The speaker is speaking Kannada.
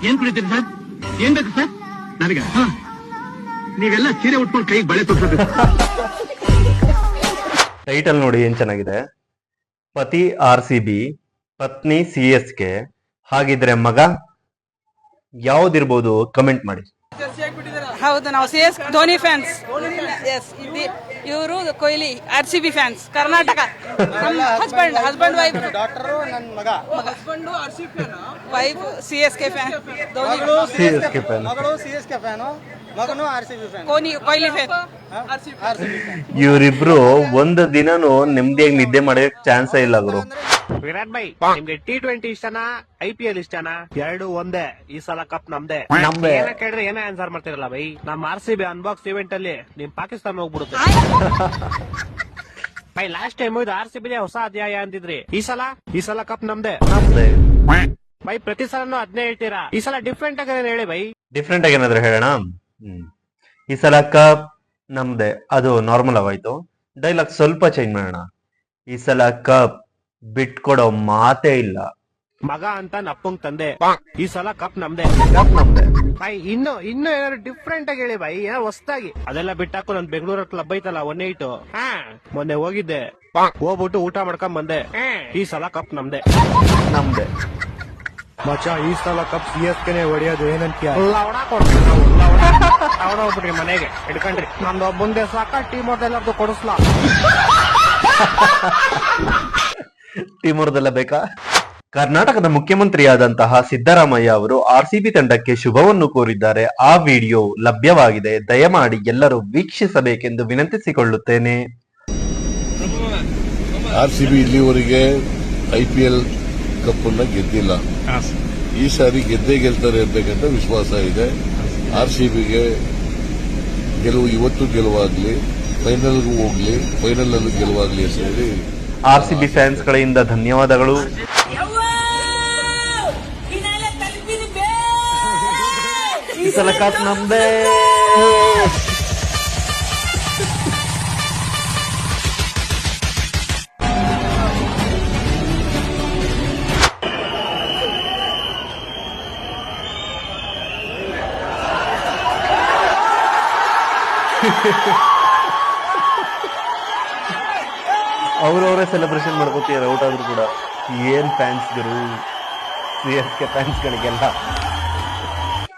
ಏನ್ ಕುಡಿತೀರಿ ಸರ್? ಏನ್ ಬೇಕು ಸರ್? ನನಗೆ ನೀವೆಲ್ಲ ಸೀರೆ ಉಟ್ಕೊಂಡು ಕೈಗೆ ಬಳೆ ತೊಗೊಳ್ಬೇಕು. ಟೈಟಲ್ ನೋಡಿ ಏನ್ ಚೆನ್ನಾಗಿದೆ. ಪತಿ RCB, ಪತ್ನಿ CSK. ಹಾಗಿದ್ರೆ ಮಗ ಯಾವ್ದಿರ್ಬೋದು ಕಮೆಂಟ್ ಮಾಡಿ. ಹೌದು, ನಾವು CS ಧೋನಿ ಫ್ಯಾನ್ಸ್. ಇವರು Kohli RCB fans. Karnataka. Husband wife doctor ನನ್ನ ಮಗ wife CSK fan. CSK fan. ಮಗಳು CSK ಫ್ಯಾನು, ಮಗನು RCB ಫ್ಯಾನ್. ಕೊಹ್ಲಿ ಫ್ಯಾನ್. ಇವರಿಬ್ರು ಒಂದು ದಿನನೂ ನೆಮ್ಮದಿಯಾಗಿ ನಿದ್ದೆ ಮಾಡಕ್ ಚಾನ್ಸೇ ಇಲ್ಲ ಗುರು. ವಿರಾಟ್ ಬೈ, ನಿಮ್ಗೆ T20 ಇಷ್ಟನಾ IPL ಇಷ್ಟನಾ? ಎರಡು ಒಂದೇ. ಈ ಸಲ ಕಪ್ ನಮ್ದೇ. ಏನ ಕೇಳಿದ್ರೆ ಏನೇ ಆನ್ಸರ್ ಮಾಡ್ತಿರಲ್ಲ ಬೈ. ನಮ್ RCB ಅನ್ಬಾಕ್ಸ್ ಇವೆಂಟ್ ಅಲ್ಲಿ ನಿಮ್ ಪಾಕಿಸ್ತಾನ ಹೋಗ್ಬಿಡುತ್ತೆ ಬೈ. ಲಾಸ್ಟ್ ಟೈಮ್ ಇದು RCB ಹೊಸ ಅಧ್ಯಾಯ ಅಂತಿದ್ರಿ. ಈ ಸಲ ಕಪ್ ನಮ್ದೇ ಬೈ. ಪ್ರತಿ ಸಲನು ಅದ್ನೇ ಹೇಳ್ತೀರಾ. ಈ ಸಲ ಡಿಫ್ರೆಂಟ್ ಆಗಿ ಹೇಳಿ ಬೈ. ಡಿಫ್ರೆಂಟ್ ಆಗಿ ಏನಾದ್ರು ಹೇಳೋಣ. ಈ ಸಲ ಕಪ್ ನಮ್ದೆ, ಅದು ನಾರ್ಮಲ್ ಆಗೋಯ್ತು. ಡೈಲಾಗ್ ಸ್ವಲ್ಪ ಚೇಂಜ್ ಮಾಡೋಣ. ಈ ಸಲ ಕಪ್ ಬಿಟ್ಕೊಡೋ ಮಾತೇ ಇಲ್ಲ. ಮಗ ಅಂತ ನಪ್ಪಂಗ್ ತಂದೆ. ಈ ಸಲ ಕಪ್ ನಮ್ದೇ ಬೈ. ಇನ್ನು ಏನಾದ್ರು ಡಿಫ್ರೆಂಟ್ ಆಗಿ ಹೇಳಿ ಬೈ, ಏನೋ ಹೊಸ್ದಾಗಿ. ಅದೆಲ್ಲ ಬಿಟ್ಟಾಕು ನನ್ ಬೆಂಗಳೂರ ಕ್ಲಬ್ ಐತಲ್ಲ 18. ಮೊನ್ನೆ ಹೋಗಿದ್ದೆ, ಹೋಗ್ಬಿಟ್ಟು ಊಟ ಮಾಡ್ಕೊಂಡ್ ಬಂದೆ. ಈ ಸಲ ಕಪ್ ನಮ್ದೇ ಮಚ್ಚ. ಈ ಸಲ ಕಪ್ CSKನೇ ಹೊಡೆಯೋದು ಏನಂತೀಯ? ಹೋಗ್ಬಿಟ್ರಿ ಮನೆಗೆ ಹಿಡ್ಕೊಂಡ್ರಿ. ನಮ್ದು ಒಬ್ಬಂದೇ ಸಾಕ ಟೀಮ್ ಅವ್ರದ್ದೆಲ್ಲರದು ಕೊಡಿಸ್ಲಾ? ಟೀಮ್ ಅವ್ರದೆಲ್ಲ ಬೇಕಾ? ಕರ್ನಾಟಕದ ಮುಖ್ಯಮಂತ್ರಿಯಾದಂತಹ ಸಿದ್ದರಾಮಯ್ಯ ಅವರು RCB ತಂಡಕ್ಕೆ ಶುಭವನ್ನು ಕೋರಿದ್ದಾರೆ. ಆ ವಿಡಿಯೋ ಲಭ್ಯವಾಗಿದೆ, ದಯಮಾಡಿ ಎಲ್ಲರೂ ವೀಕ್ಷಿಸಬೇಕೆಂದು ವಿನಂತಿಸಿಕೊಳ್ಳುತ್ತೇನೆ. RCB ಇಲ್ಲಿವರೆಗೆ IPL ಕಪ್ ಅನ್ನ ಗೆದ್ದಿಲ್ಲ. ಈ ಸಾರಿ ಗೆದ್ದೇ ಗೆಲ್ತಾರೆ ಅಂತಕ್ಕಂಥ ವಿಶ್ವಾಸ ಇದೆ. RCBಗೆ ಗೆಲುವು ಇವತ್ತು ಗೆಲುವಾಗ್ಲಿ, ಫೈನಲ್ಗೂ ಹೋಗ್ಲಿ, ಫೈನಲ್ ಅಲ್ಲೂ ಗೆಲುವಾಗ್ಲಿ ಅಂತ ಹೇಳಿ RCB ಫ್ಯಾನ್ಸ್ ಕಡೆಯಿಂದ ಧನ್ಯವಾದಗಳು. ಈ ಸಲ ಕಪ್ ನಮ್ದೇ. ಅವ್ರವರೇ ಸೆಲೆಬ್ರೇಷನ್ ಮಾಡ್ಕೋತೀರ ಔಟ್ ಆದ್ರೂ ಕೂಡ. ಏನ್ ಫ್ಯಾನ್ಸ್ ಗುರು CSK ಫ್ಯಾನ್ಸ್ ಗಳಿಗೆಲ್ಲ.